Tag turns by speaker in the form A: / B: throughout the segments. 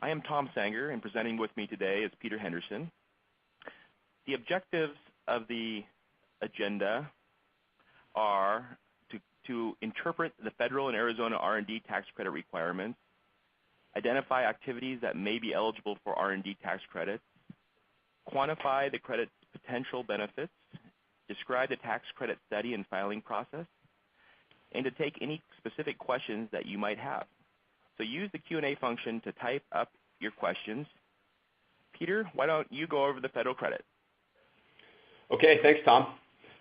A: I am Tom Sanger, and presenting with me today is Peter Henderson. The objectives of the agenda are to interpret the federal and Arizona R&D tax credit requirements, identify activities that may be eligible for R&D tax credits, quantify the credit's potential benefits, describe the tax credit study and filing process, and to take any specific questions that you might have. So use the Q&A function to type up your questions. Peter, why don't you go over the federal credit?
B: Okay, thanks, Tom.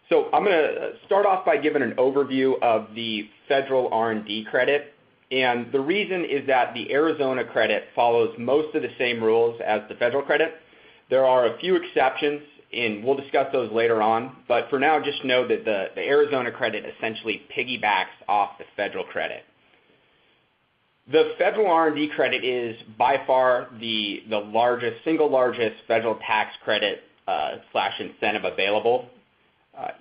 B: So I'm going to start off by giving an overview of the federal R&D credit. And the reason is that the Arizona credit follows most of the same rules as the federal credit. There are a few exceptions, and we'll discuss those later on. But for now, just know that the Arizona credit essentially piggybacks off the federal credit. The federal R&D credit is by far the single largest federal tax credit / incentive available.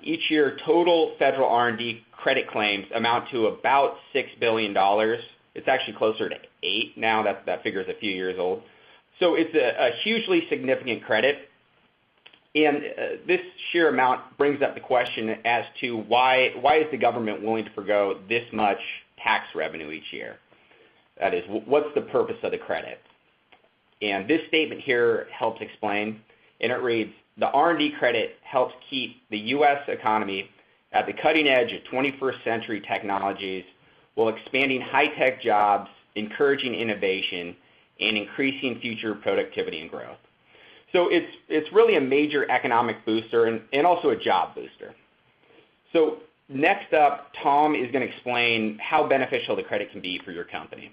B: Each year, total federal R&D credit claims amount to about $6 billion. It's actually closer to 8 now. That figure is a few years old. So it's a hugely significant credit. And this sheer amount brings up the question as to why is the government willing to forgo this much tax revenue each year? That is, what's the purpose of the credit? And this statement here helps explain, and it reads, the R&D credit helps keep the U.S. economy at the cutting edge of 21st century technologies while expanding high-tech jobs, encouraging innovation, and increasing future productivity and growth. So it's really a major economic booster and also a job booster. So next up, Tom is going to explain how beneficial the credit can be for your company.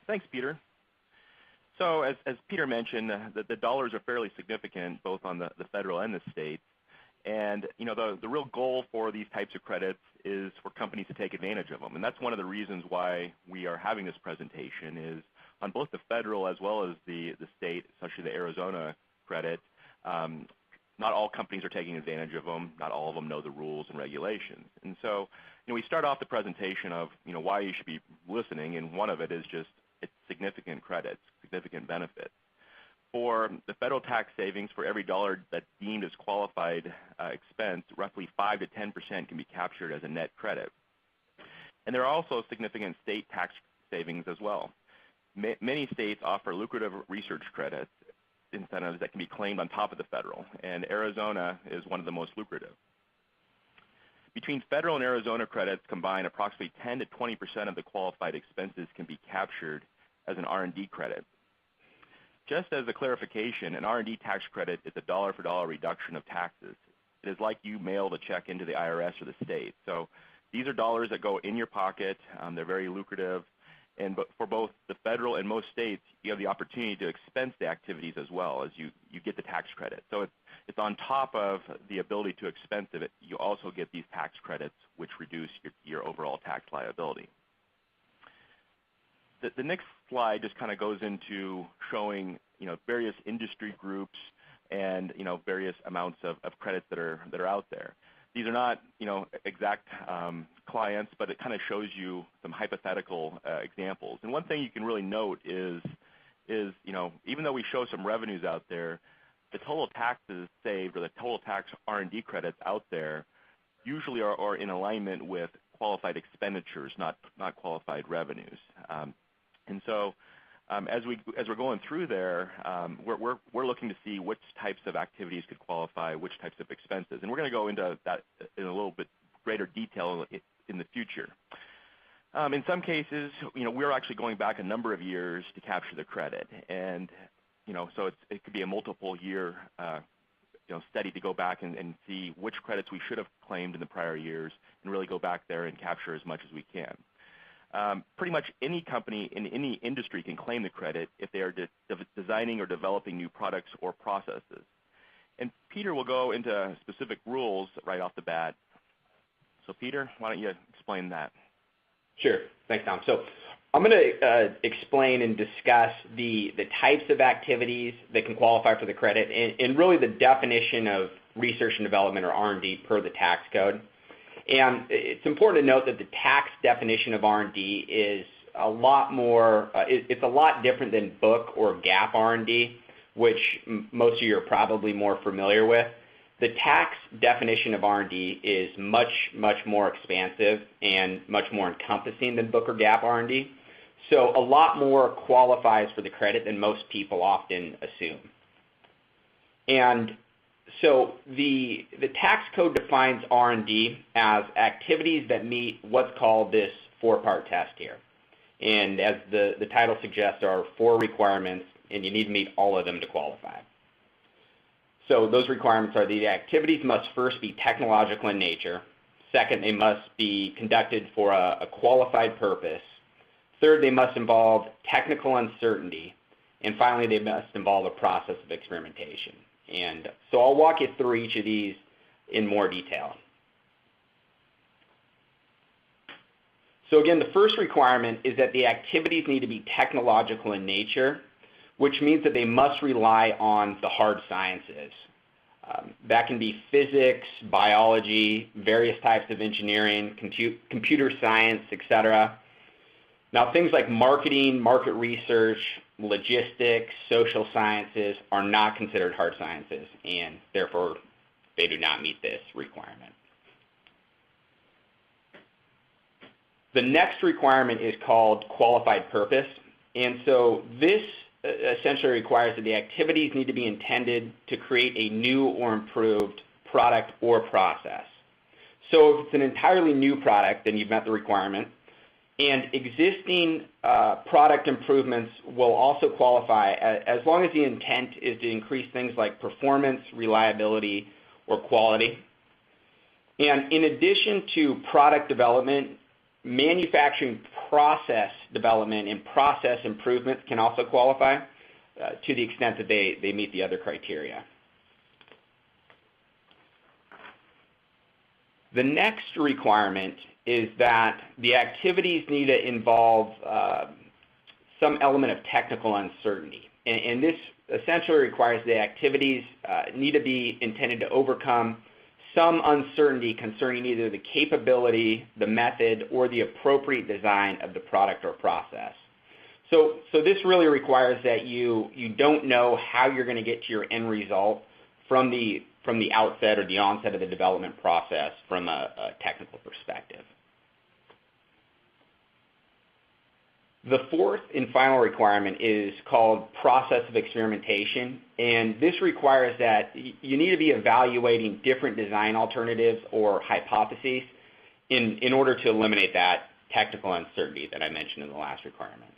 A: Thanks, Peter. So as Peter mentioned, the dollars are fairly significant both on the federal and the state. And the real goal for these types of credits is for companies to take advantage of them. And that's one of the reasons why we are having this presentation is on both the federal as well as the state, especially the Arizona credit. Not all companies are taking advantage of them. Not all of them know the rules and regulations. And so we start off the presentation of why you should be listening, and one of it is just it's significant credits, significant benefits. For the federal tax savings, for every dollar that's deemed as qualified expense, roughly 5 to 10% can be captured as a net credit. And there are also significant state tax savings as well. Many states offer lucrative research credits, incentives that can be claimed on top of the federal, and Arizona is one of the most lucrative. Between federal and Arizona credits combined, approximately 10 to 20% of the qualified expenses can be captured as an R&D credit. Just as a clarification, an R&D tax credit is a dollar-for-dollar reduction of taxes. It is like you mailed a check into the IRS or the state. So these are dollars that go in your pocket. They're very lucrative. And for both the federal and most states, you have the opportunity to expense the activities as well as you get the tax credit. So it's on top of the ability to expense it. You also get these tax credits, which reduce your overall tax liability. The next slide just kind of goes into showing various industry groups and various amounts of credits that are out there. These are not exact clients, but it kind of shows you some hypothetical examples. And one thing you can really note is even though we show some revenues out there, the total taxes saved or the total tax R&D credits out there usually are in alignment with qualified expenditures, not qualified revenues. And so as we're going through there, we're looking to see which types of activities could qualify, which types of expenses. And we're going to go into that in a little bit greater detail in the future. In some cases, we're actually going back a number of years to capture the credit. And, so it could be a multiple year study to go back and see which credits we should have claimed in the prior years and really go back there and capture as much as we can. Pretty much any company in any industry can claim the credit if they are designing or developing new products or processes. And Peter will go into specific rules right off the bat. So Peter, why don't you explain that?
B: Sure. Thanks, Tom. So I'm going to explain and discuss the types of activities that can qualify for the credit and really the definition of research and development or R&D per the tax code. And it's important to note that the tax definition of R&D is a lot more, it's a lot different than book or GAAP R&D, which most of you are probably more familiar with. The tax definition of R&D is much, much more expansive and much more encompassing than book or GAAP R&D. So a lot more qualifies for the credit than most people often assume. And so the tax code defines R&D as activities that meet what's called this four-part test here. And as the title suggests, there are 4 requirements, and you need to meet all of them to qualify. So those requirements are the activities must first be technological in nature. Second, they must be conducted for a qualified purpose. Third, they must involve technical uncertainty. And finally, they must involve a process of experimentation. And so I'll walk you through each of these in more detail. So again, the first requirement is that the activities need to be technological in nature, which means that they must rely on the hard sciences. That can be physics, biology, various types of engineering, computer science, etc. Now, things like marketing, market research, logistics, social sciences are not considered hard sciences, and therefore they do not meet this requirement. The next requirement is called qualified purpose, and so this essentially requires that the activities need to be intended to create a new or improved product or process. So if it's an entirely new product, then you've met the requirement. And existing product improvements will also qualify as long as the intent is to increase things like performance, reliability, or quality. And in addition to product development, manufacturing process development and process improvements can also qualify to the extent that they meet the other criteria. The next requirement is that the activities need to involve some element of technical uncertainty. And this essentially requires the activities need to be intended to overcome some uncertainty concerning either the capability, the method, or the appropriate design of the product or process. So this really requires that you don't know how you're going to get to your end result from the outset or the onset of the development process from a technical perspective. The fourth and final requirement is called process of experimentation, and this requires that you need to be evaluating different design alternatives or hypotheses in order to eliminate that technical uncertainty that I mentioned in the last requirement.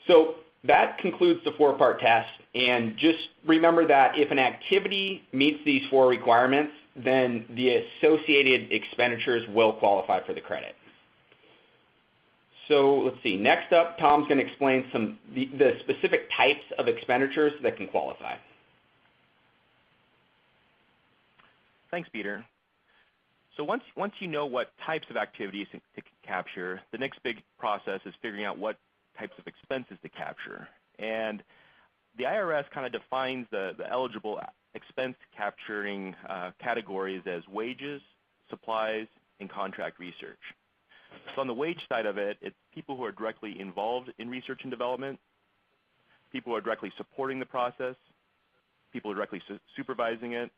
B: So that concludes the 4-part test, and just remember that if an activity meets these 4 requirements, then the associated expenditures will qualify for the credit. So let's see, next up, Tom's going to explain the specific types of expenditures that can qualify.
A: Thanks, Peter. So once you know what types of activities to capture, the next big process is figuring out what types of expenses to capture. And the IRS kind of defines the eligible expense capturing categories as wages, supplies, and contract research. So on the wage side of it, it's people who are directly involved in research and development, people who are directly supporting the process, people who are directly supervising it.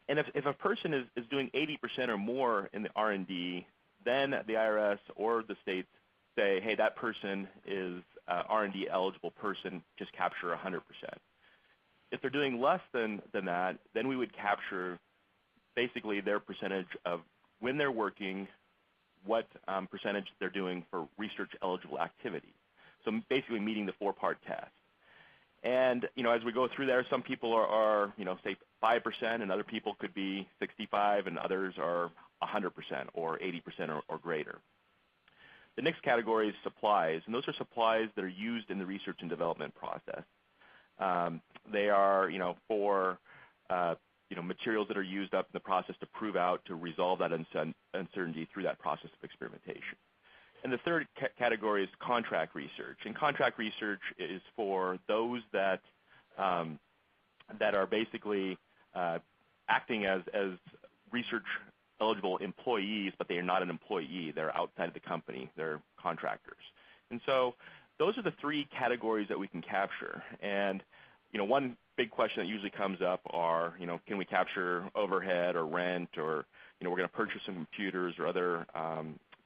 A: And if a person is doing 80% or more in the R&D, then the IRS or the states say, hey, that person is R&D eligible person, just capture 100%. If they're doing less than that, then we would capture basically their percentage of when they're working, what percentage they're doing for research eligible activity. So basically meeting the 4-part test. And as we go through there, some people are say 5%, and other people could be 65, and others are 100% or 80% or greater. The next category is supplies, and those are supplies that are used in the research and development process. They are for materials that are used up in the process to prove out, to resolve that uncertainty through that process of experimentation. And the third category is contract research. And contract research is for those that are basically acting as research eligible employees, but they are not an employee. They're outside of the company. They're contractors. And so those are the three categories that we can capture. And one big question that usually comes up are, can we capture overhead or rent, or we're going to purchase some computers or other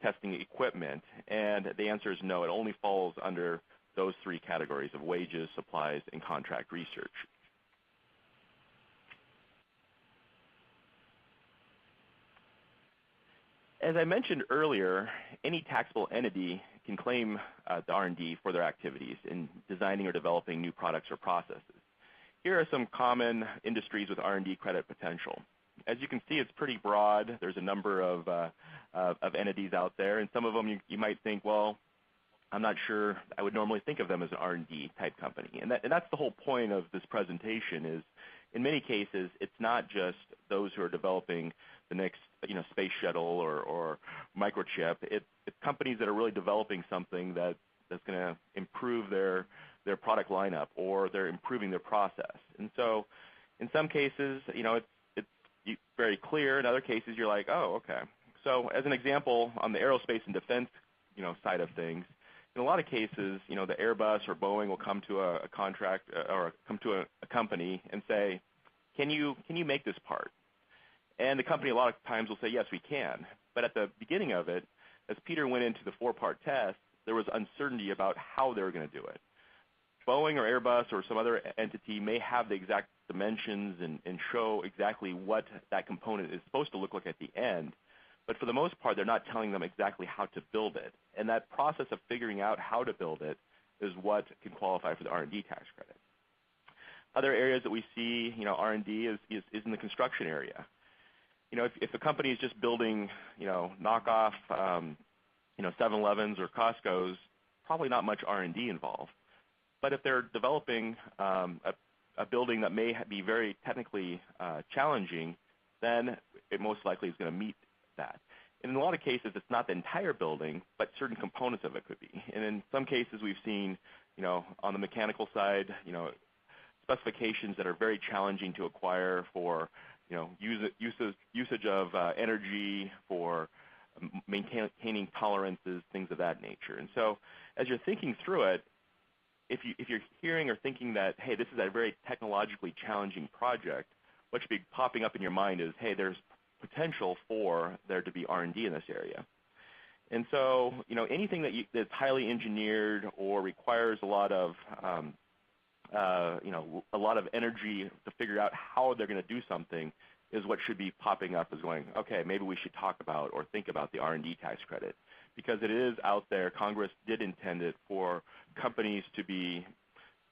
A: testing equipment? And the answer is no. It only falls under those three categories of wages, supplies, and contract research. As I mentioned earlier, any taxable entity can claim the R&D for their activities in designing or developing new products or processes. Here are some common industries with R&D credit potential. As you can see, it's pretty broad. There's a number of entities out there, and some of them you might think, well, I'm not sure I would normally think of them as an R&D type company. And that's the whole point of this presentation is, in many cases, it's not just those who are developing the next space shuttle or microchip. It's companies that are really developing something that's going to improve their product lineup, or they're improving their process. And so in some cases, it's very clear. In other cases, you're like, oh, okay. So as an example, on the aerospace and defense side of things, in a lot of cases, the Airbus or Boeing will come to a contract or come to a company and say, can you make this part? And the company a lot of times will say, yes, we can. But at the beginning of it, as Peter went into the 4-part test, there was uncertainty about how they were going to do it. Boeing or Airbus or some other entity may have the exact dimensions and show exactly what that component is supposed to look like at the end. But for the most part, they're not telling them exactly how to build it. And that process of figuring out how to build it is what can qualify for the R&D tax credit. Other areas that we see, R&D is in the construction area. If a company is just building, knockoff, 7-Elevens or Costco's, probably not much R&D involved. But if they're developing a building that may be very technically challenging, then it most likely is going to meet that. And in a lot of cases, it's not the entire building, but certain components of it could be. And in some cases, we've seen, on the mechanical side, specifications that are very challenging to acquire for, usage of energy, for maintaining tolerances, things of that nature. And so as you're thinking through it, if you're hearing or thinking that, hey, this is a very technologically challenging project, what should be popping up in your mind is, hey, there's potential for there to be R&D in this area. And so, anything that's highly engineered or requires a lot of, a lot of energy to figure out how they're going to do something is what should be popping up as going, okay, maybe we should talk about or think about the R&D tax credit, because it is out there. Congress did intend it for companies to be,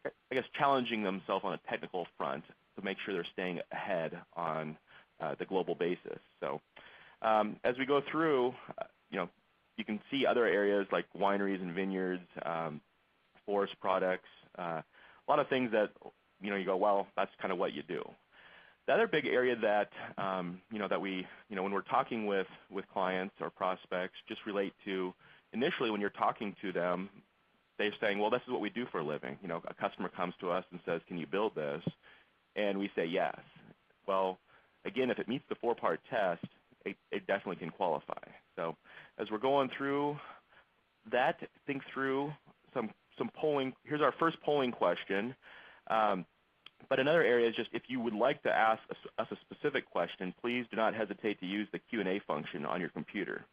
A: I guess, challenging themselves on a technical front to make sure they're staying ahead on the global basis. So as we go through, you can see other areas like wineries and vineyards, forest products, a lot of things that, you go, well, that's kind of what you do. The other big area that, that we, when we're talking with clients or prospects, just relate to initially when you're talking to them, they're saying, well, this is what we do for a living. A customer comes to us and says, can you build this? And we say yes. Well, again, if it meets the 4-part test, it definitely can qualify. So as we're going through that, think through some polling. Here's our first polling question. But another area is just if you would like to ask us a specific question, please do not hesitate to use the Q&A function on your computer.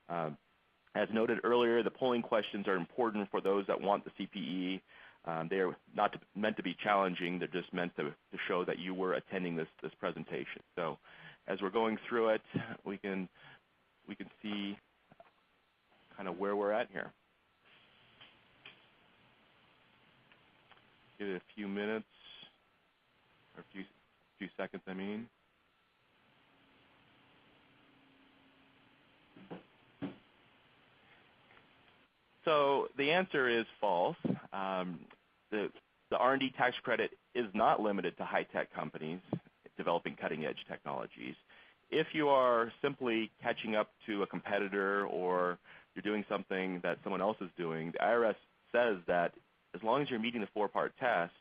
A: As noted earlier, the polling questions are important for those that want the CPE. They are not meant to be challenging. They're just meant to show that you were attending this presentation. So as we're going through it, we can see kind of where we're at here. Give it a few minutes, or a few seconds, I mean. So the answer is false. The R&D tax credit is not limited to high-tech companies developing cutting-edge technologies. If you are simply catching up to a competitor or you're doing something that someone else is doing, the IRS says that as long as you're meeting the 4-part test,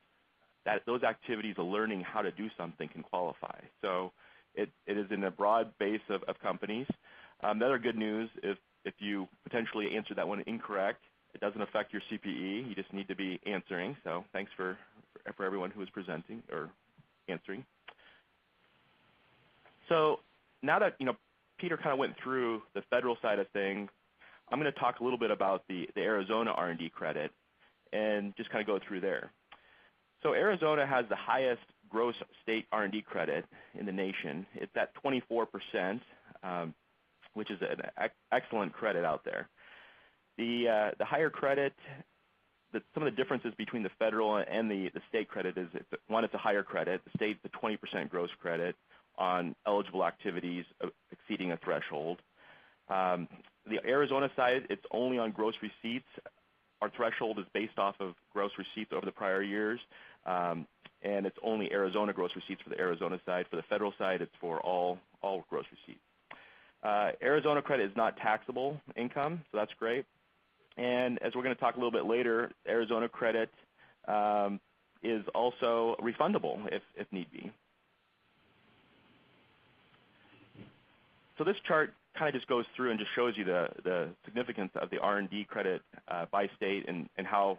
A: that those activities of learning how to do something can qualify. So It is in a broad base of companies. The other good news, if you potentially answer that one incorrect, it doesn't affect your CPE. You just need to be answering. So thanks for everyone who is presenting or answering. So now that Peter kind of went through the federal side of things, I'm going to talk a little bit about the Arizona R&D credit and just kind of go through there. So Arizona has the highest gross state R&D credit in the nation. It's at 24%, which is an excellent credit out there. The higher credit, some of the differences between the federal and the state credit is, one, it's a higher credit. The state, the 20% gross credit on eligible activities exceeding a threshold. The Arizona side, it's only on gross receipts. Our threshold is based off of gross receipts over the prior years, and it's only Arizona gross receipts for the Arizona side. For the federal side, it's for all gross receipts. Arizona credit is not taxable income, so that's great. And as we're going to talk a little bit later, Arizona credit is also refundable if need be. So this chart kind of just goes through and just shows you the significance of the R&D credit by state and how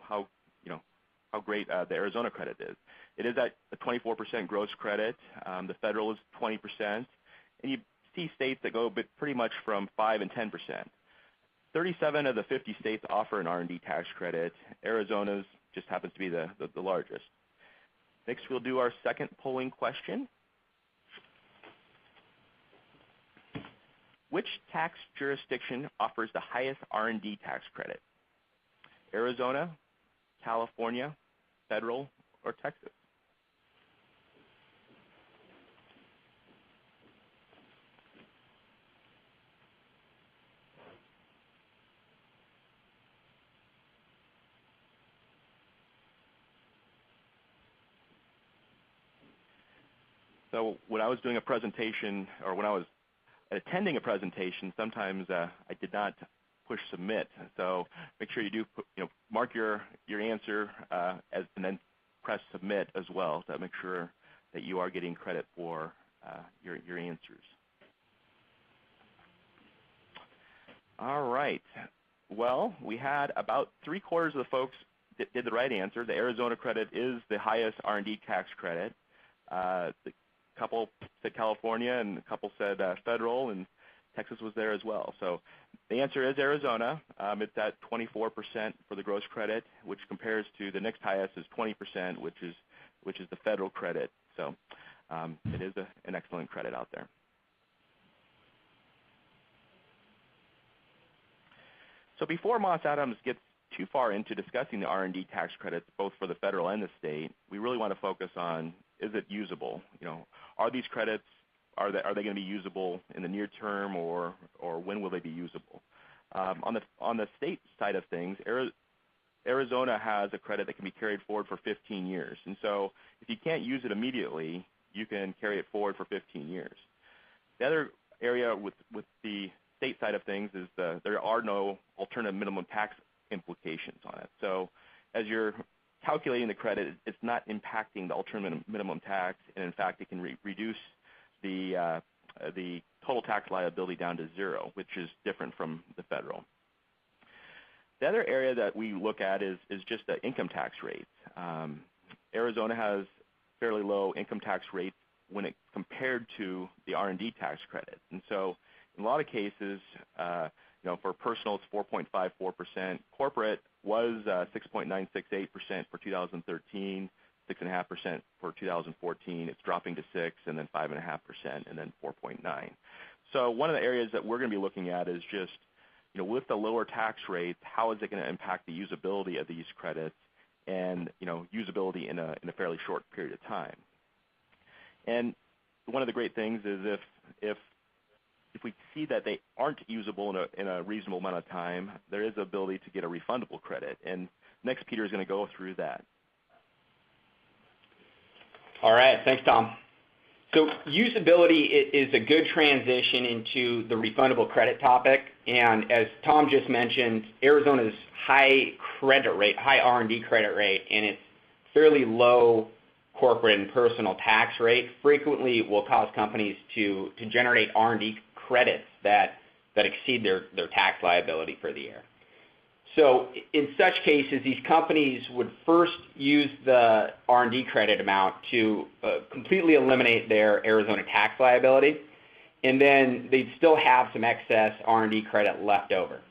A: great the Arizona credit is. It is at a 24% gross credit. The federal is 20%, and you see states that go pretty much from 5 and 10%. 37 of the 50 states offer an R&D tax credit. Arizona's just happens to be the largest. Next, we'll do our second polling question. Which tax jurisdiction offers the highest R&D tax credit? Arizona, California, federal, or Texas? So when I was doing a presentation, or when I was attending a presentation, sometimes I did not push submit. So make sure you do mark your answer and then press submit as well to make sure that you are getting credit for your answers. All right. Well, we had about 3/4 of the folks that did the right answer. The Arizona credit is the highest R&D tax credit. The couple said California, and a couple said federal, and Texas was there as well. So the answer is Arizona. It's at 24% for the gross credit, which compares to the next highest is 20%, which is the federal credit. So it is an excellent credit out there. So before Moss Adams gets too far into discussing the R&D tax credits, both for the federal and the state, we really want to focus on, is it usable? Are these credits, are they going to be usable in the near term, or when will they be usable? On the state side of things, Arizona has a credit that can be carried forward for 15 years. And so if you can't use it immediately, you can carry it forward for 15 years. The other area with the state side of things is there are no alternative minimum tax implications on it. So as you're calculating the credit, it's not impacting the alternative minimum tax, and in fact, it can reduce the total tax liability down to 0, which is different from the federal. The other area that we look at is just the income tax rates. Arizona has fairly low income tax rates when it's compared to the R&D tax credit, and so in a lot of cases, for personal, it's 4.54%. Corporate was 6.968% for 2013, 6.5% for 2014. It's dropping to 6%, and then 5.5%, and then 4.9%. So one of the areas that we're going to be looking at is just, with the lower tax rates, how is it going to impact the usability of these credits, and usability in a fairly short period of time. And one of the great things is if we see that they aren't usable in a reasonable amount of time, there is the ability to get a refundable credit. And next, Peter is going to go through that.
B: All right. Thanks, Tom. So usability is a good transition into the refundable credit topic. And as Tom just mentioned, Arizona's high R&D credit rate, and its fairly low corporate and personal tax rate frequently will cause companies to generate R&D credits that exceed their tax liability for the year. So in such cases, these companies would first use the R&D credit amount to completely eliminate their Arizona tax liability, and then they'd still have some excess R&D credit left over.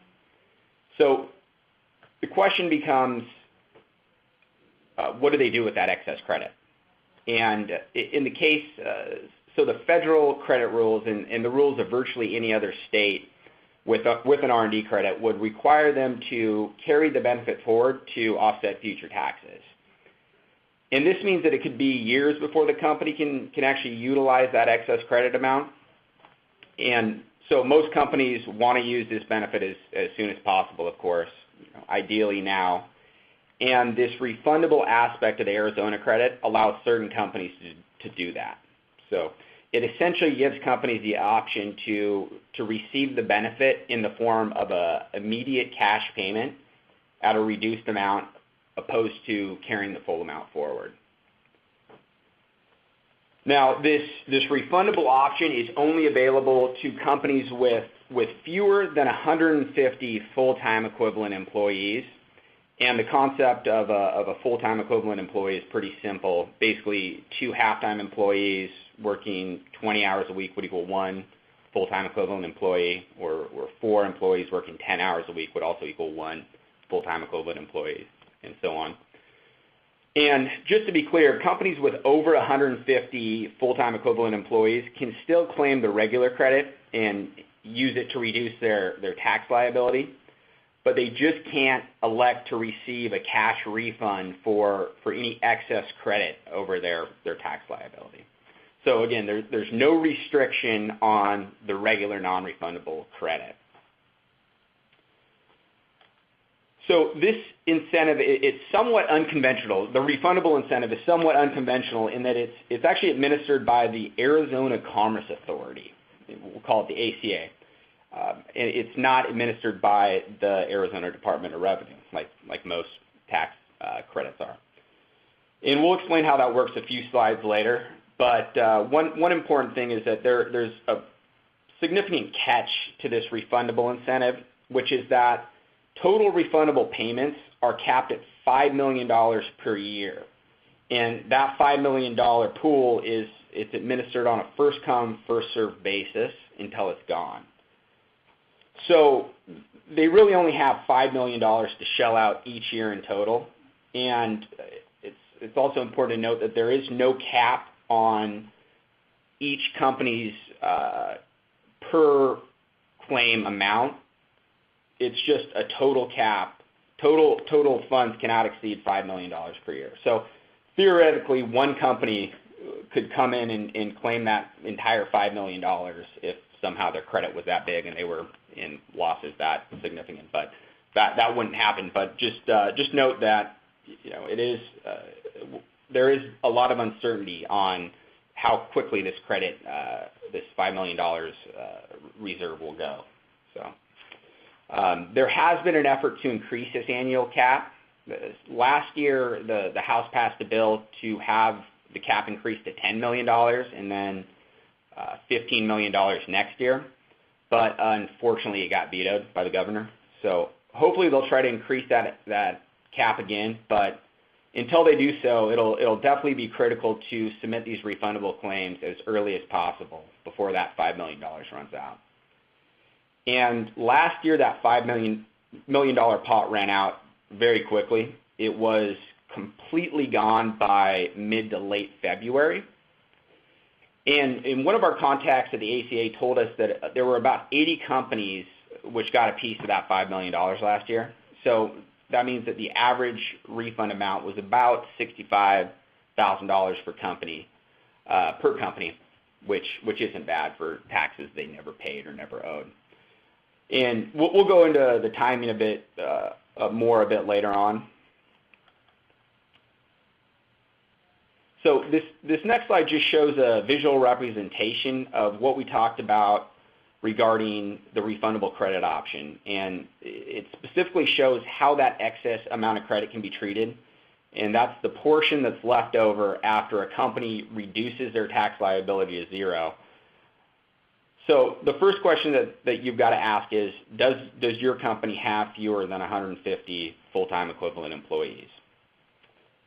B: So the question becomes, what do they do with that excess credit? And in the case, so the federal credit rules and the rules of virtually any other state with an R&D credit would require them to carry the benefit forward to offset future taxes. And this means that it could be years before the company can actually utilize that excess credit amount. And so most companies want to use this benefit as soon as possible, of course, ideally now. And this refundable aspect of the Arizona credit allows certain companies to do that. So it essentially gives companies the option to receive the benefit in the form of an immediate cash payment at a reduced amount opposed to carrying the full amount forward. Now, this refundable option is only available to companies with fewer than 150 full-time equivalent employees. And the concept of a full-time equivalent employee is pretty simple. Basically, 2 half-time employees working 20 hours a week would equal 1 full-time equivalent employee, or 4 employees working 10 hours a week would also equal 1 full-time equivalent employee, and so on. And just to be clear, companies with over 150 full-time equivalent employees can still claim the regular credit and use it to reduce their tax liability, but they just can't elect to receive a cash refund for any excess credit over their tax liability. So again, there's no restriction on the regular non-refundable credit. So this incentive, it's somewhat unconventional. The refundable incentive is somewhat unconventional in that it's actually administered by the Arizona Commerce Authority. We'll call it the ACA. And it's not administered by the Arizona Department of Revenue, like most tax credits are. And we'll explain how that works a few slides later. But one important thing is that there's a significant catch to this refundable incentive, which is that total refundable payments are capped at $5 million per year. And that $5 million pool it's administered on a first-come, first-served basis until it's gone. So they really only have $5 million to shell out each year in total. And it's also important to note that there is no cap on each company's per claim amount. It's just a total cap. Total funds cannot exceed $5 million per year. So theoretically, one company could come in and claim that entire $5 million if somehow their credit was that big and they were in losses that significant. But that wouldn't happen. But just note that it is there is a lot of uncertainty on how quickly this credit, this $5 million reserve will go. So there has been an effort to increase this annual cap. Last year, the House passed a bill to have the cap increased to $10 million and then $15 million next year. But unfortunately, it got vetoed by the governor. So hopefully they'll try to increase that cap again. But until they do so, it'll definitely be critical to submit these refundable claims as early as possible before that $5 million runs out. And last year, that $5 million pot ran out very quickly. It was completely gone by mid to late February. And one of our contacts at the ACA told us that there were about 80 companies which got a piece of that $5 million last year. So that means that the average refund amount was about $65,000 per company, which isn't bad for taxes they never paid or never owed. And we'll go into the timing a bit more a bit later on. So this next slide just shows a visual representation of what we talked about regarding the refundable credit option. And it specifically shows how that excess amount of credit can be treated. and that's the portion that's left over after a company reduces their tax liability to zero. So the first question that you've got to ask is, does your company have fewer than 150 full-time equivalent employees?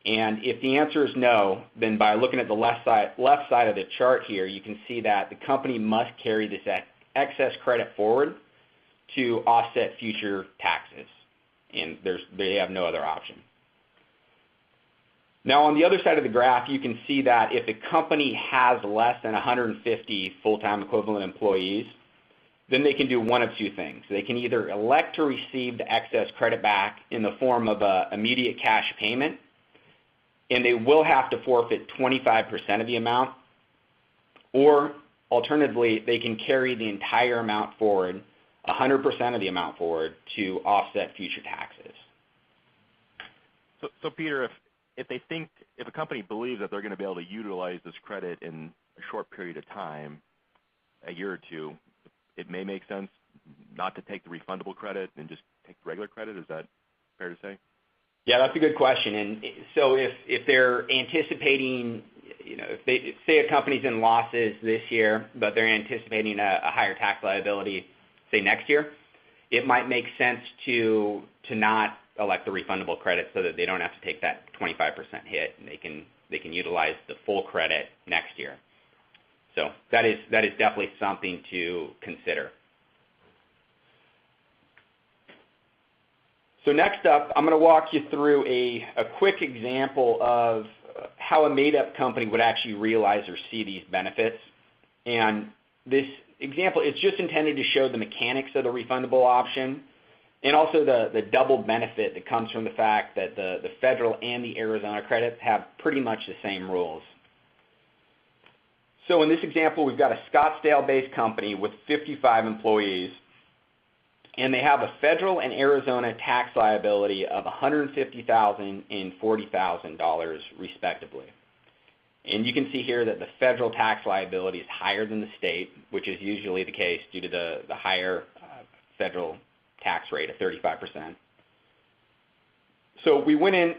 B: And if the answer is no, then by looking at the left side of the chart here, you can see that the company must carry this excess credit forward to offset future taxes, and they have no other option. Now, on the other side of the graph, you can see that if a company has less than 150 full-time equivalent employees, then they can do one of two things. They can either elect to receive the excess credit back in the form of an immediate cash payment, and they will have to forfeit 25% of the amount, or alternatively, they can carry the entire amount forward, 100% of the amount forward, to offset future taxes.
A: So Peter, if a company believes that they're going to be able to utilize this credit in a short period of time, a year or two, it may make sense not to take the refundable credit and just take the regular credit. Is that fair to say?
B: Yeah, that's a good question. And so if they're anticipating, if they say a company's in losses this year, but they're anticipating a higher tax liability, say next year, it might make sense to not elect the refundable credit so that they don't have to take that 25% hit, and they can utilize the full credit next year. So that is definitely something to consider. So next up, I'm going to walk you through a quick example of how a made-up company would actually realize or see these benefits. And this example is just intended to show the mechanics of the refundable option and also the double benefit that comes from the fact that the federal and the Arizona credits have pretty much the same rules. So in this example, we've got a Scottsdale-based company with 55 employees, and they have a federal and Arizona tax liability of $150,000 and $40,000 respectively. And you can see here that the federal tax liability is higher than the state, which is usually the case due to the higher federal tax rate of 35%. So we went in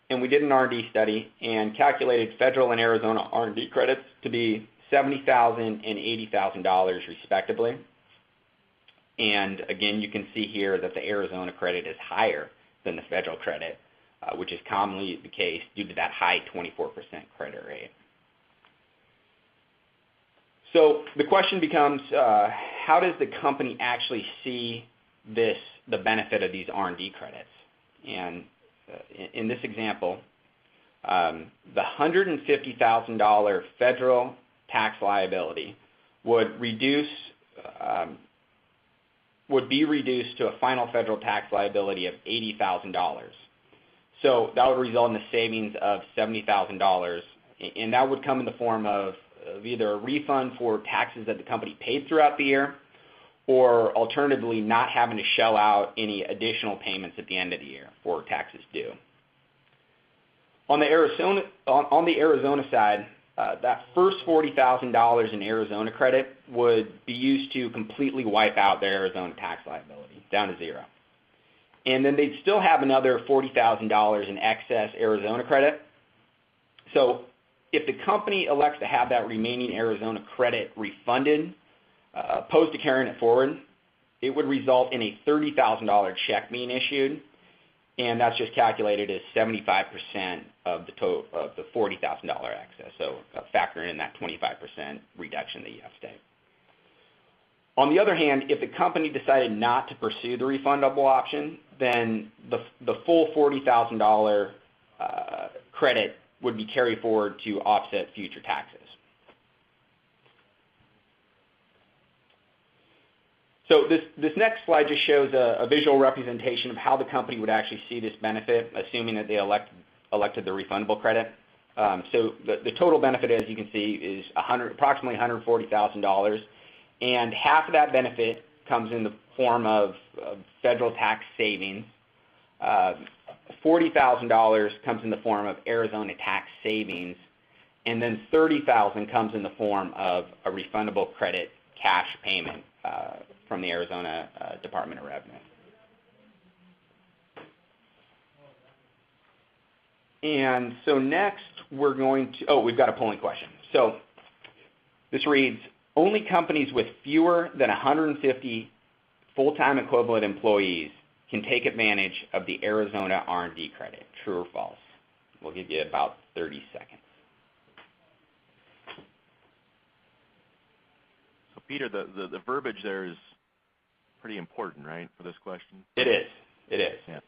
B: and we did an R&D study and calculated federal and Arizona R&D credits to be $70,000 and $80,000 respectively. And again, you can see here that the Arizona credit is higher than the federal credit, which is commonly the case due to that high 24% credit rate. So the question becomes, how does the company actually see the benefit of these R&D credits? And in this example, the $150,000 federal tax liability would be reduced to a final federal tax liability of $80,000. So that would result in a savings of $70,000, and that would come in the form of either a refund for taxes that the company paid throughout the year, or alternatively not having to shell out any additional payments at the end of the year for taxes due. On the Arizona side, that first $40,000 in Arizona credit would be used to completely wipe out their Arizona tax liability, down to zero. And then they'd still have another $40,000 in excess Arizona credit. So if the company elects to have that remaining Arizona credit refunded, opposed to carrying it forward, it would result in a $30,000 check being issued, and that's just calculated as 75% of the total of the $40,000 excess. So factoring in that 25% reduction that you have to take. On the other hand, if the company decided not to pursue the refundable option, then the full $40,000 credit would be carried forward to offset future taxes. So this next slide just shows a visual representation of how the company would actually see this benefit, assuming that they elected the refundable credit. So the total benefit, as you can see, is approximately $140,000, and half of that benefit comes in the form of federal tax savings. $40,000 comes in the form of Arizona tax savings, and then $30,000 comes in the form of a refundable credit cash payment from the Arizona Department of Revenue. And so next we're going to, we've got a polling question. So this reads, only companies with fewer than 150 full-time equivalent employees can take advantage of the Arizona R&D credit. True or false? We'll give you about 30 seconds.
A: So Peter, the verbiage there is pretty important, right, for this question?
B: It is. It is.
A: Yeah.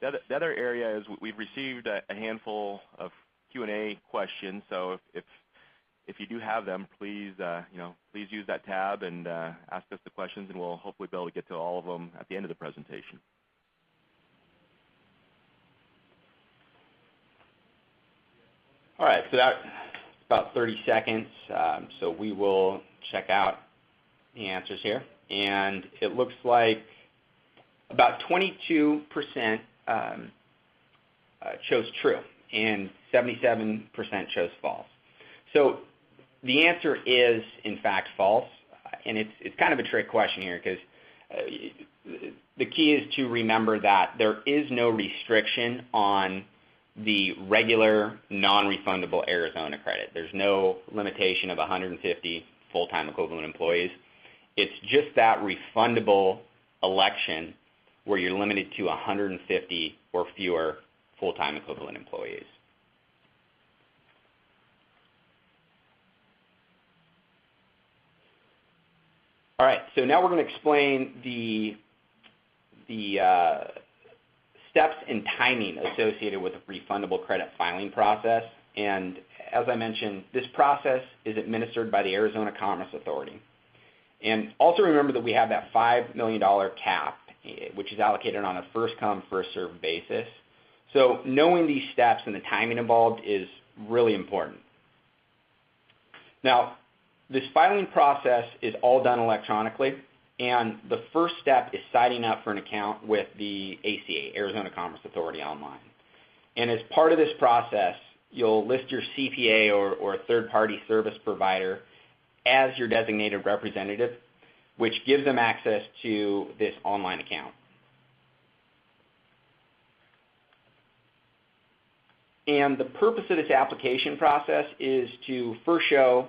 A: The other area is we've received a handful of Q&A questions. So if you do have them, please please use that tab and ask us the questions, and we'll hopefully be able to get to all of them at the end of the presentation.
B: All right, so that's about 30 seconds. So we will check out the answers here. And it looks like about 22% chose true, and 77% chose false. So the answer is, in fact, false. And it's kind of a trick question here, because the key is to remember that there is no restriction on the regular non-refundable Arizona credit. There's no limitation of 150 full-time equivalent employees. It's just that refundable election where you're limited to 150 or fewer full-time equivalent employees. All right, so now we're going to explain the steps and timing associated with the refundable credit filing process. And as I mentioned, this process is administered by the Arizona Commerce Authority. And also remember that we have that $5 million cap, which is allocated on a first-come, first-served basis. So knowing these steps and the timing involved is really important. Now, this filing process is all done electronically, and the first step is signing up for an account with the ACA, Arizona Commerce Authority, online. And as part of this process, you'll list your CPA or third-party service provider as your designated representative, which gives them access to this online account. And the purpose of this application process is to first show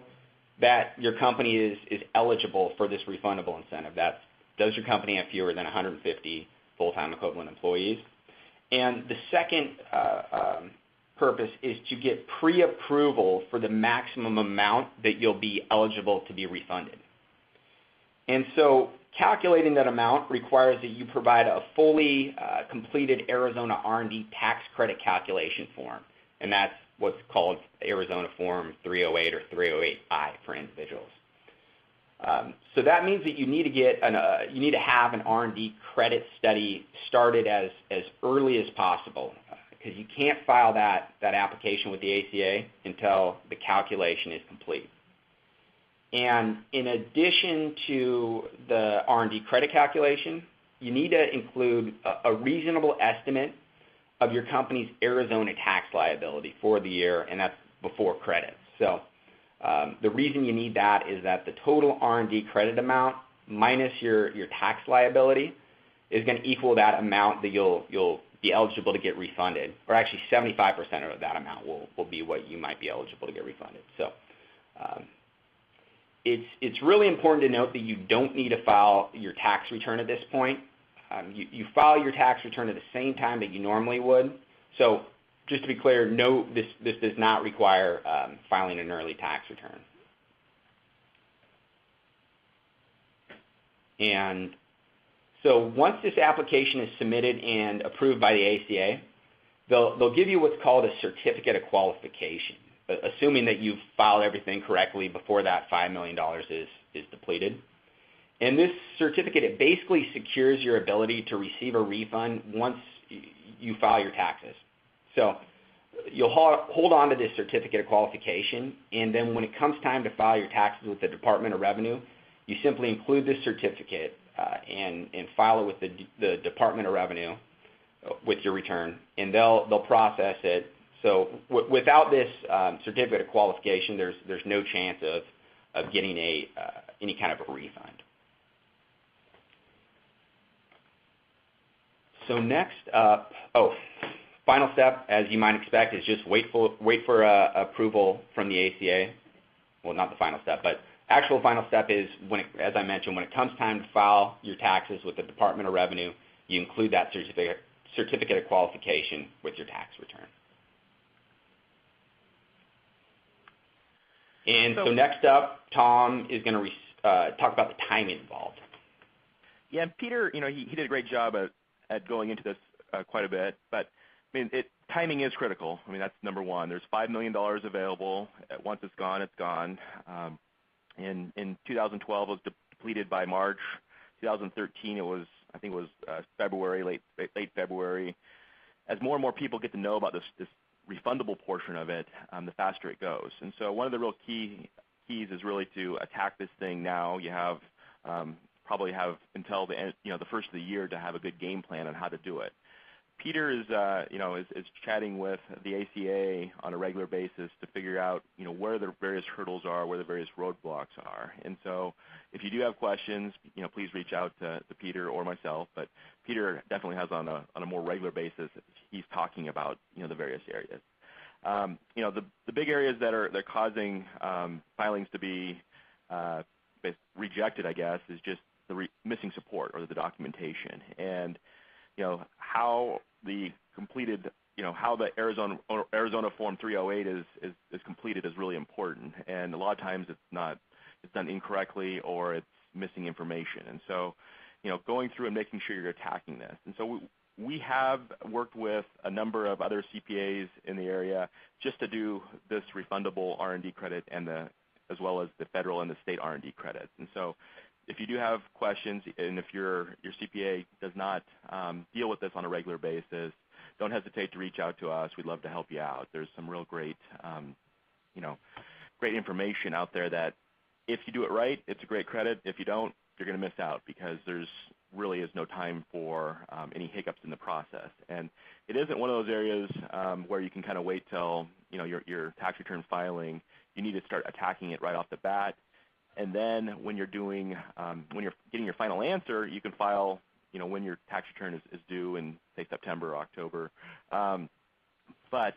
B: that your company is eligible for this refundable incentive. That's, does your company have fewer than 150 full-time equivalent employees? And the second purpose is to get pre-approval for the maximum amount that you'll be eligible to be refunded. And so calculating that amount requires that you provide a fully completed Arizona R&D tax credit calculation form, and that's what's called Arizona Form 308 or 308I for individuals. So that means that you need to get you need to have an R&D credit study started as early as possible, because you can't file that application with the ACA until the calculation is complete. And in addition to the R&D credit calculation, you need to include a reasonable estimate of your company's Arizona tax liability for the year, and that's before credits. So the reason you need that is that the total R&D credit amount minus your tax liability is going to equal that amount that you'll be eligible to get refunded, or actually 75% of that amount will be what you might be eligible to get refunded. So it's really important to note that you don't need to file your tax return at this point. You file your tax return at the same time that you normally would. So just to be clear, no, this does not require filing an early tax return. And so once this application is submitted and approved by the ACA, they'll give you what's called a certificate of qualification, assuming that you've filed everything correctly before that $5 million is depleted. And this certificate, it basically secures your ability to receive a refund once you file your taxes. So you'll hold on to this certificate of qualification, and then when it comes time to file your taxes with the Department of Revenue, you simply include this certificate and file it with the Department of Revenue with your return, and they'll process it. So without this certificate of qualification, there's no chance of getting any kind of a refund. So next up, Final step, as you might expect, is just wait for approval from the ACA. Well, not the final step, but actual final step is, as I mentioned, when it comes time to file your taxes with the Department of Revenue, you include that certificate of qualification with your tax return. And so next up, Tom is going to talk about the timing involved.
A: Yeah, and Peter, he did a great job at going into this quite a bit, but timing is critical. That's number one. There's $5 million available. Once it's gone, it's gone. In 2012, it was depleted by March. 2013, I think it was February, late February. As more and more people get to know about this refundable portion of it, the faster it goes. And so one of the real keys is really to attack this thing now. You have probably have until the end, the first of the year to have a good game plan on how to do it. Peter is chatting with the ACA on a regular basis to figure out where the various hurdles are, where the various roadblocks are. And so if you do have questions, please reach out to Peter or myself. But Peter definitely has on a more regular basis. He's talking about the various areas. The big areas that are causing filings to be rejected, I guess, is just the missing support or the documentation, and how the completed, how the Arizona Form 308 is completed is really important. And a lot of times it's done incorrectly or it's missing information. And so, going through and making sure you're attacking this. And so we have worked with a number of other CPAs in the area just to do this refundable R&D credit as well as the federal and the state R&D credits. And so if you do have questions, and if your CPA does not deal with this on a regular basis, don't hesitate to reach out to us. We'd love to help you out. There's some real great, great information out there that if you do it right, it's a great credit. If you don't, you're going to miss out because there's really is no time for any hiccups in the process. And it isn't one of those areas where you can kind of wait till your tax return filing. You need to start attacking it right off the bat. And then when you're doing, when you're getting your final answer, you can file, when your tax return is due in, say, September or October. But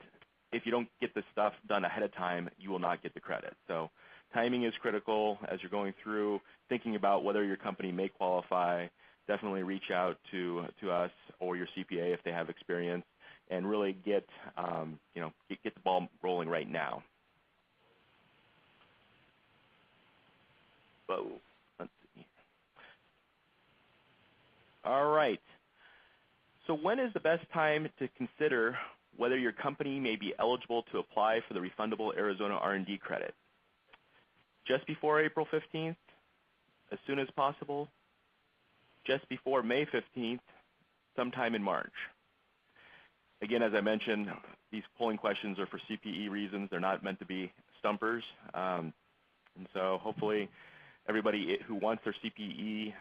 A: if you don't get this stuff done ahead of time, you will not get the credit. So timing is critical as you're going through, thinking about whether your company may qualify. Definitely reach out to us or your CPA if they have experience, and really get the ball rolling right now. So let's see. All right. So when is the best time to consider whether your company may be eligible to apply for the refundable Arizona R&D credit? Just before April 15th? As soon as possible? Just before May 15th? Sometime in March? Again, as I mentioned, these polling questions are for CPE reasons. They're not meant to be stumpers. And so hopefully everybody who wants their CPE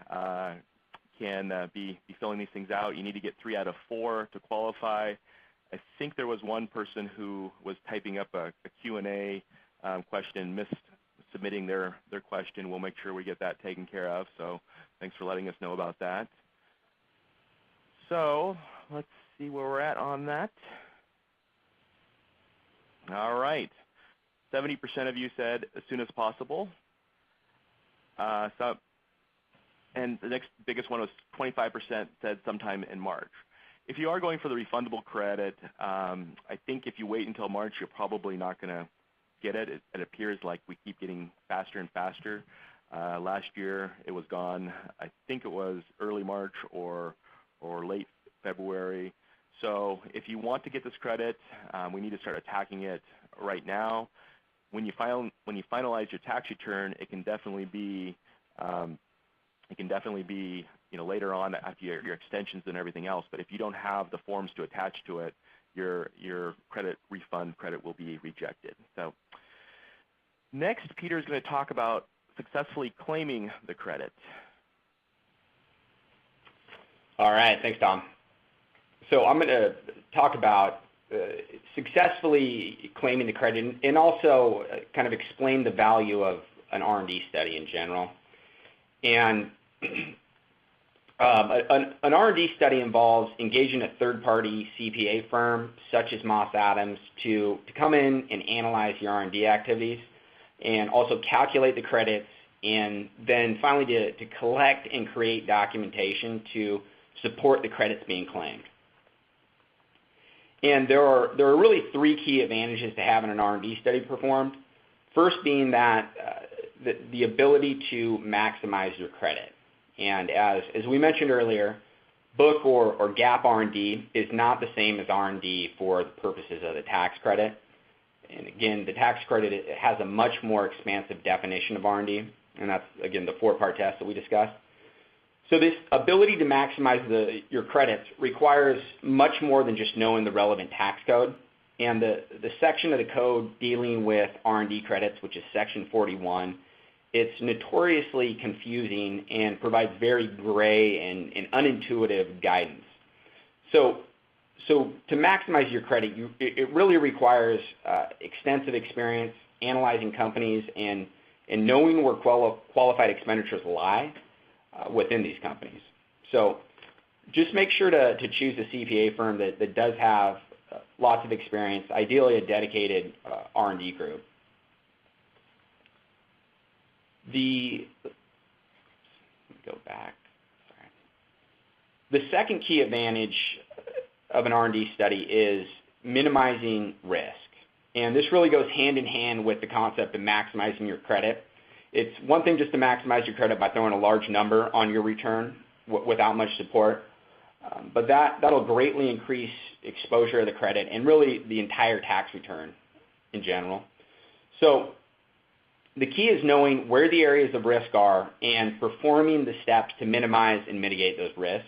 A: can be filling these things out. You need to get 3 out of 4 to qualify. I think there was one person who was typing up a Q&A question, missed submitting their question. We'll make sure we get that taken care of. So thanks for letting us know about that. So let's see where we're at on that. All right. 70% of you said as soon as possible. And the next biggest one was 25% said sometime in March. If you are going for the refundable credit, I think if you wait until March, you're probably not going to get it. It appears like we keep getting faster and faster. Last year, it was gone. I think it was early March or late February. So if you want to get this credit, we need to start attacking it right now. When you finalize your tax return, it can definitely be later on after your extensions and everything else. But if you don't have the forms to attach to it, your refund credit will be rejected. So next, Peter is going to talk about successfully claiming the credit.
B: All right, thanks, Tom. So I'm going to talk about successfully claiming the credit and also kind of explain the value of an R&D study in general. And An R&D study involves engaging a third-party CPA firm, such as Moss Adams, to come in and analyze your R&D activities, and also calculate the credits, and then finally to collect and create documentation to support the credits being claimed. And there are really three key advantages to having an R&D study performed. First being that the ability to maximize your credit. And as we mentioned earlier, book or GAAP R&D is not the same as R&D for the purposes of the tax credit. And again, the tax credit, it has a much more expansive definition of R&D, and that's, again, the four-part test that we discussed. So this ability to maximize your credits requires much more than just knowing the relevant tax code. And the section of the code dealing with R&D credits, which is Section 41, it's notoriously confusing and provides very gray and unintuitive guidance. So to maximize your credit, it really requires extensive experience analyzing companies and knowing where qualified expenditures lie within these companies. So just make sure to choose a CPA firm that does have lots of experience, ideally a dedicated R&D group. Let me go back. Sorry. The second key advantage of an R&D study is minimizing risk. And this really goes hand in hand with the concept of maximizing your credit. It's one thing just to maximize your credit by throwing a large number on your return without much support, but that'll greatly increase exposure of the credit and really the entire tax return in general. So the key is knowing where the areas of risk are and performing the steps to minimize and mitigate those risks.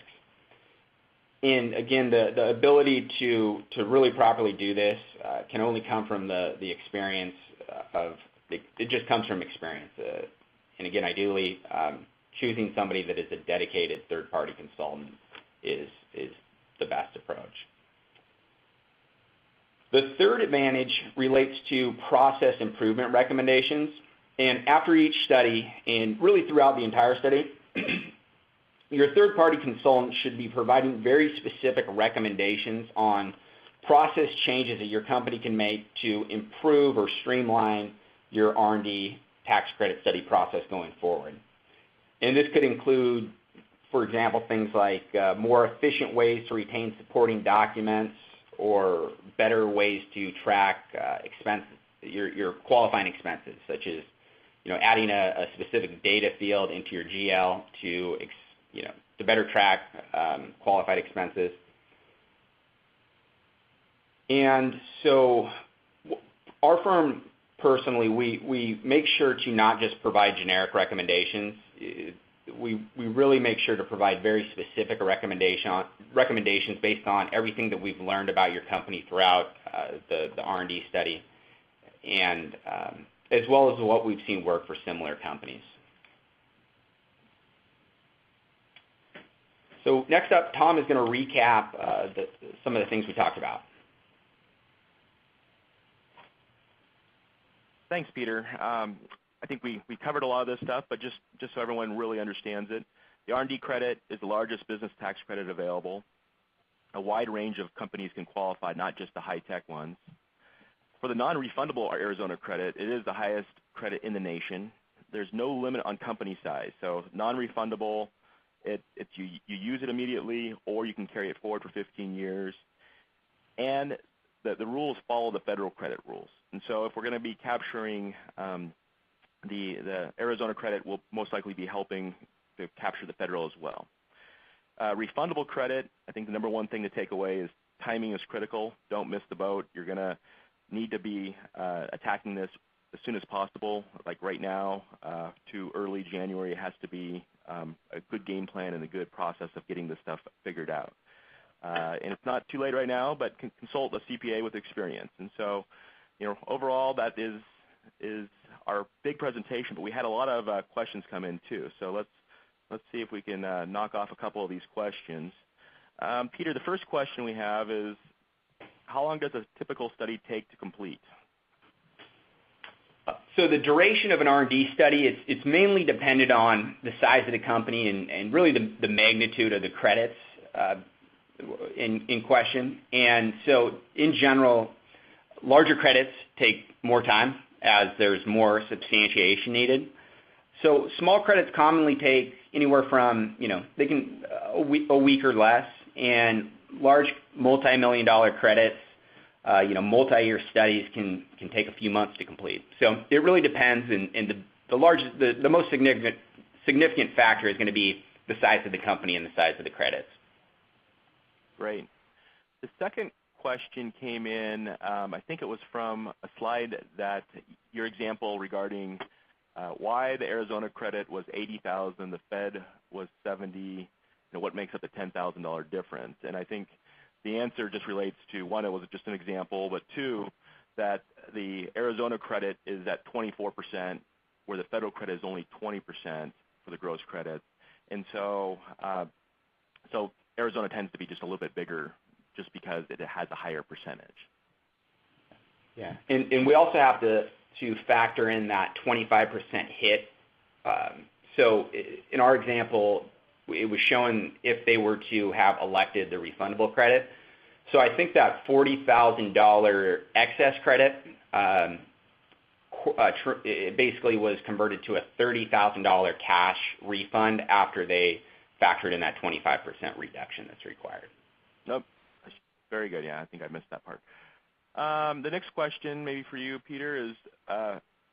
B: And again, the ability to really properly do this can only come from the experience of, it just comes from experience. And again, ideally, choosing somebody that is a dedicated third-party consultant is the best approach. The third advantage relates to process improvement recommendations. And after each study, and really throughout the entire study, your third-party consultant should be providing very specific recommendations on process changes that your company can make to improve or streamline your R&D tax credit study process going forward. And this could include, for example, things like more efficient ways to retain supporting documents or better ways to track expenses, your qualifying expenses, such as adding a specific data field into your GL to better track qualified expenses. And so our firm, personally, we make sure to not just provide generic recommendations. We really make sure to provide very specific recommendations based on everything that we've learned about your company throughout the R&D study, and as well as what we've seen work for similar companies. So next up, Tom is going to recap some of the things we talked about.
A: Thanks, Peter. I think we covered a lot of this stuff, but just so everyone really understands it, the R&D credit is the largest business tax credit available. A wide range of companies can qualify, not just the high-tech ones. For the non-refundable Arizona credit, it is the highest credit in the nation. There's no limit on company size. So non-refundable, you use it immediately, or you can carry it forward for 15 years. And the rules follow the federal credit rules. And so if we're going to be capturing the Arizona credit, will most likely be helping to capture the federal as well. Refundable credit, I think the number one thing to take away is timing is critical. Don't miss the boat. You're going to need to be attacking this as soon as possible, like right now to early January. It has to be a good game plan and a good process of getting this stuff figured out. And it's not too late right now, but consult a CPA with experience. And so, overall, that is our big presentation, but we had a lot of questions come in too. So let's see if we can knock off a couple of these questions. Peter, the first question we have is, how long does a typical study take to complete?
B: So the duration of an R&D study, it's mainly dependent on the size of the company and really the magnitude of the credits in question. And so in general, larger credits take more time as there's more substantiation needed. So small credits commonly take anywhere from, they can a week or less, and large multi-million-dollar credits, multi-year studies can take a few months to complete. So it really depends, and the most significant factor is going to be the size of the company and the size of the credits.
A: Great. The second question came in, I think it was from a slide that your example regarding why the Arizona credit was $80,000, the Fed was $70,000, what makes up the $10,000 difference? And I think the answer just relates to, one, it was just an example, but two, that the Arizona credit is at 24%, where the federal credit is only 20% for the gross credits. And so Arizona tends to be just a little bit bigger just because it has a higher percentage.
B: Yeah, and we also have to factor in that 25% hit. So in our example, it was showing if they were to have elected the refundable credit. So I think that $40,000 excess credit it basically was converted to a $30,000 cash refund after they factored in that 25% reduction that's required.
A: Nope. Very good. Yeah, I think I missed that part. The next question, maybe for you, Peter, is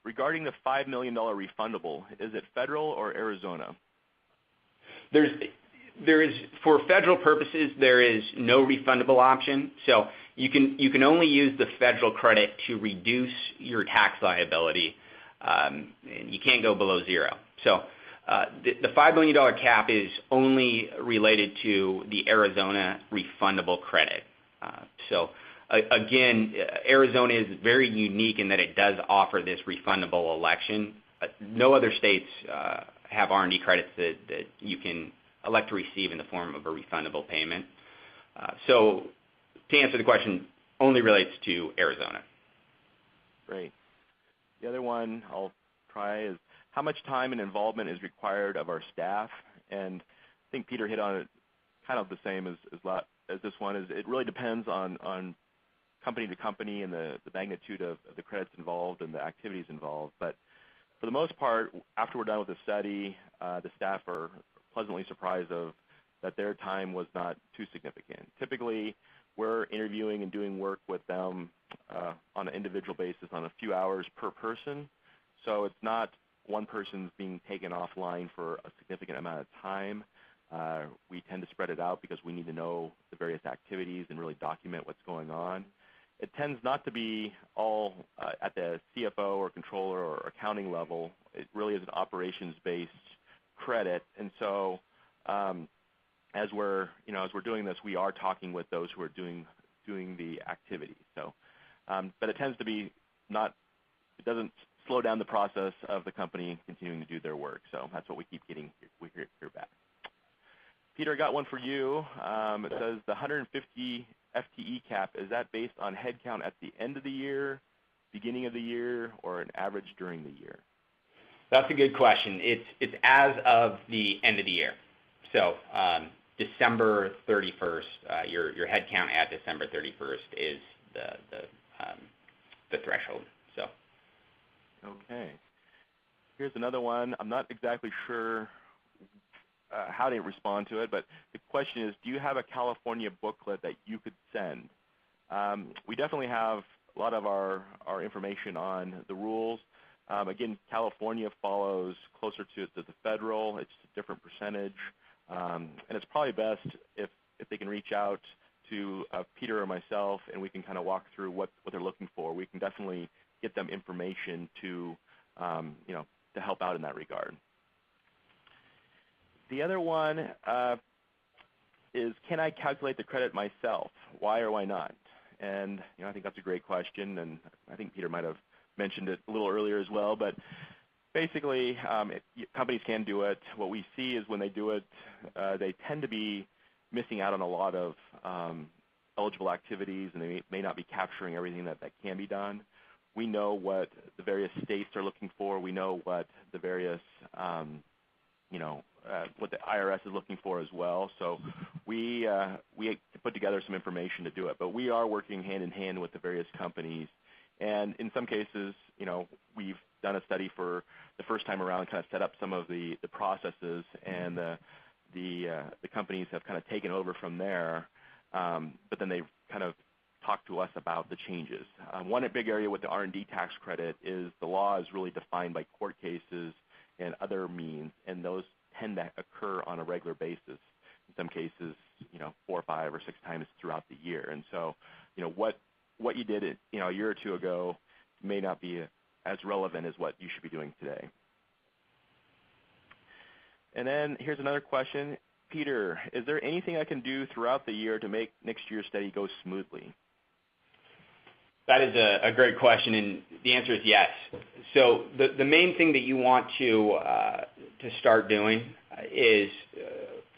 A: regarding the $5 million refundable. Is it federal or Arizona?
B: There is, for federal purposes, there is no refundable option. So you can only use the federal credit to reduce your tax liability. And you can't go below zero. So the $5 million cap is only related to the Arizona refundable credit. Again, Arizona is very unique in that it does offer this refundable election. No other states have R&D credits that you can elect to receive in the form of a refundable payment. So to answer the question, only relates to Arizona.
A: Great. The other one I'll try is, how much time and involvement is required of our staff? And I think Peter hit on it kind of the same as this one. Is it really depends on company to company and the magnitude of the credits involved and the activities involved. But for the most part, after we're done with the study, the staff are pleasantly surprised that their time was not too significant. Typically, we're interviewing and doing work with them on an individual basis on a few hours per person. So it's not one person's being taken offline for a significant amount of time. We tend to spread it out because we need to know the various activities and really document what's going on. It tends not to be all at the CFO or controller or accounting level. It really is an operations-based credit. And so as we're doing this, we are talking with those who are doing the activities. So, but it tends to be it doesn't slow down the process of the company continuing to do their work. So that's what we keep getting here back. Peter, I got one for you. It says the 150 FTE cap, is that based on headcount at the end of the year, beginning of the year, or an average during the year?
B: That's a good question. It's as of the end of the year. So December 31st, your headcount at December 31st is the threshold. So.
A: Okay. Here's another one. I'm not exactly sure how to respond to it, but the question is, do you have a California booklet that you could send? We definitely have a lot of our information on the rules. Again, California follows closer to the federal. It's a different percentage. And it's probably best if they can reach out to Peter or myself, and we can kind of walk through what they're looking for. We can definitely get them information to help out in that regard. The other one is, can I calculate the credit myself? Why or why not? And I think that's a great question, and I think Peter might have mentioned it a little earlier as well. But basically, companies can do it. What we see is when they do it, they tend to be missing out on a lot of eligible activities, and they may not be capturing everything that can be done. we know what the various states are looking for. We know what the various, what the IRS is looking for as well. So we put together some information to do it. But we are working hand in hand with the various companies. And in some cases, we've done a study for the first time around, kind of set up some of the processes, and the companies have kind of taken over from there. But then they've kind of talk to us about the changes. One big area with the R&D tax credit is the law is really defined by court cases and other means, and those tend to occur on a regular basis. In some cases, 4 or 5 or 6 times throughout the year. And so, what you did, a year or two ago may not be as relevant as what you should be doing today. And then here's another question. Peter, is there anything I can do throughout the year to make next year's study go smoothly?
B: That is a great question, and the answer is yes. So the main thing that you want to start doing is,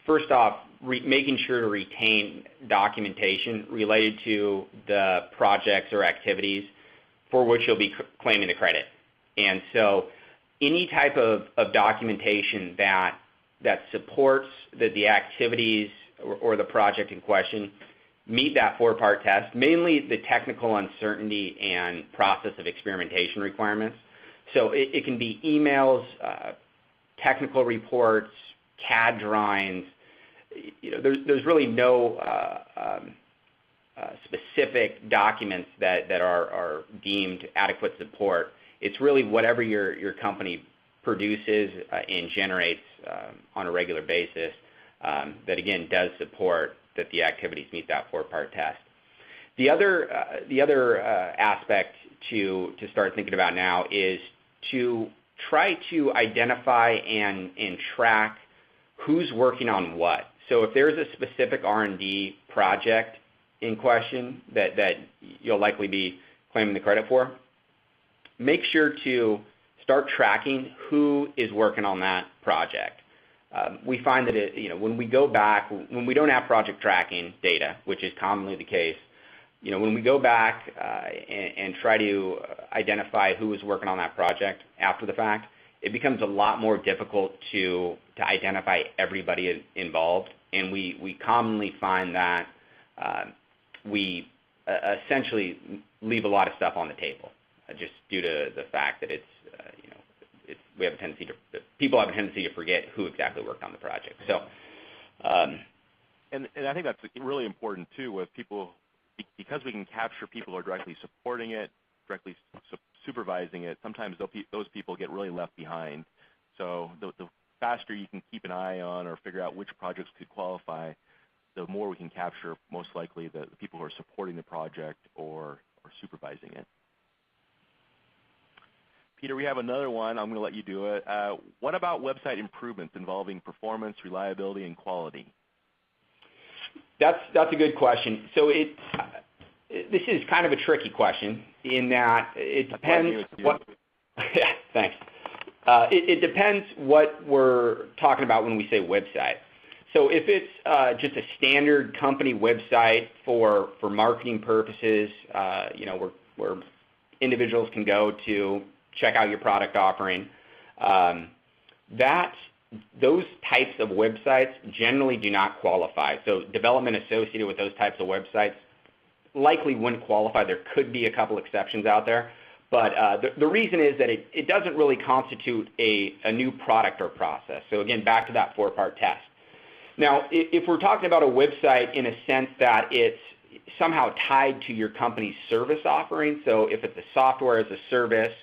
B: first off, making sure to retain documentation related to the projects or activities for which you'll be claiming the credit. And so any type of documentation that supports that the activities or the project in question meet that 4-part test, mainly the technical uncertainty and process of experimentation requirements. So it can be emails, technical reports, CAD drawings. There's really no specific documents that are deemed adequate support. It's really whatever your company produces and generates on a regular basis that, again, does support that the activities meet that 4-part test. The other aspect to start thinking about now is to try to identify and track who's working on what. So if there's a specific R&D project in question that you'll likely be claiming the credit for, make sure to start tracking who is working on that project. We find that when we go back, when we don't have project tracking data, which is commonly the case, when we go back and try to identify who is working on that project after the fact, it becomes a lot more difficult to identify everybody involved, and we commonly find that we essentially leave a lot of stuff on the table, just due to the fact that people have a tendency to forget who exactly worked on the project. So,
A: and I think that's really important too with people, because we can capture people who are directly supporting it, directly supervising it. Sometimes those people get really left behind. So the faster you can keep an eye on or figure out which projects could qualify, the more we can capture most likely the people who are supporting the project or supervising it. Peter, we have another one. I'm going to let you do it. What about website improvements involving performance, reliability, and quality?
B: That's a good question. So this is kind of a tricky question in that it depends what. Yeah, thanks. It depends what we're talking about when we say website. So if it's just a standard company website for marketing purposes, where individuals can go to check out your product offering, those types of websites generally do not qualify. So development associated with those types of websites likely wouldn't qualify. There could be a couple exceptions out there, but the reason is that it doesn't really constitute a new product or process. So again, back to that 4-part test. Now, if we're talking about a website in a sense that it's somehow tied to your company's service offering, so if it's a software as a service,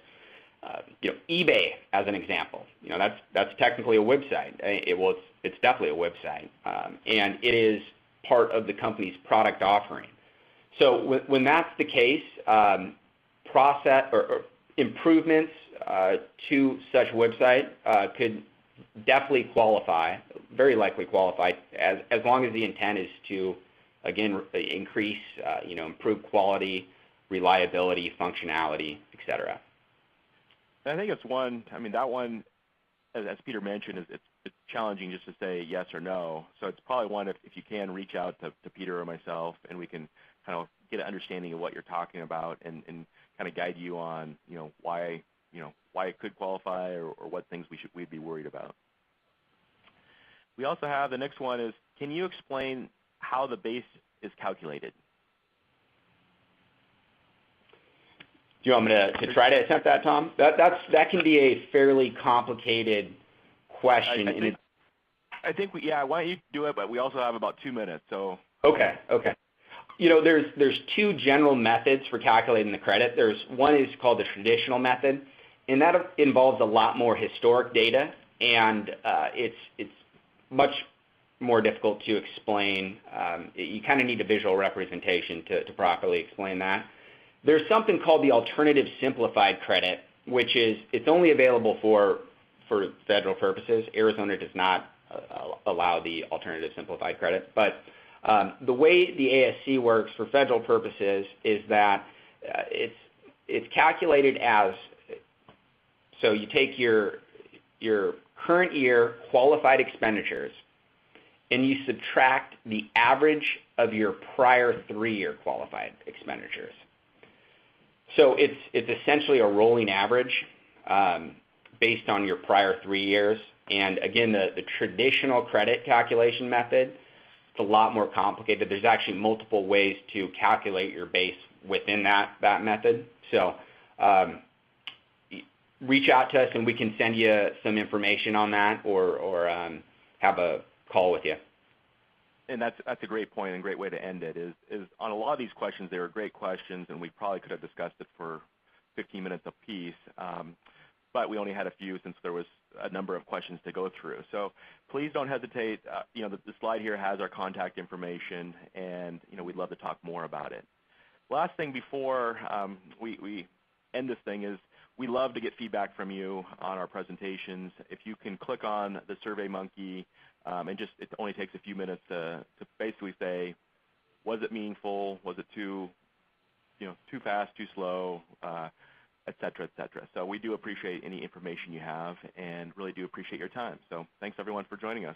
B: eBay as an example, that's technically a website. It's definitely a website, and it is part of the company's product offering. So when that's the case, process or improvements to such website could definitely qualify, very likely qualify, as long as the intent is to, again, increase, improve quality, reliability, functionality, etc.
A: I think it's one. I mean, that one, as Peter mentioned, it's challenging just to say yes or no. So it's probably one if you can reach out to Peter or myself, and we can kind of get an understanding of what you're talking about and kind kind of guide you on, why it could qualify or what things we'd be worried about. We also have the next one is, can you explain how the base is calculated?
B: Do you want me to try to attempt that, Tom? That can be a fairly complicated question.
A: I think why don't you do it? But we also have about 2 minutes, so.
B: Okay. There's two general methods for calculating the credit. One is called the traditional method, and that involves a lot more historic data, and it's much more difficult to explain. You kind of need a visual representation to properly explain that. There's something called the alternative simplified credit, which is it's only available for federal purposes. Arizona does not allow the alternative simplified credit, but the way the ASC works for federal purposes is that it's calculated as, so you take your current year qualified expenditures and you subtract the average of your prior 3-year qualified expenditures. So it's essentially a rolling average based on your prior 3 years. And again, the traditional credit calculation method, it's a lot more complicated. There's actually multiple ways to calculate your base within that method. So reach out to us and we can send you some information on that, or have a call with you.
A: And that's a great point and great way to end it, is on a lot of these questions, they were great questions, and we probably could have discussed it for 15 minutes apiece, but we only had a few since there was a number of questions to go through. So please don't hesitate. The slide here has our contact information, and we'd love to talk more about it. Last thing before we end this thing is we love to get feedback from you on our presentations. If you can click on the SurveyMonkey, and it only takes a few minutes to basically say, was it meaningful? Was it too fast, too slow, et cetera, et cetera. So we do appreciate any information you have and really do appreciate your time. So thanks everyone for joining us.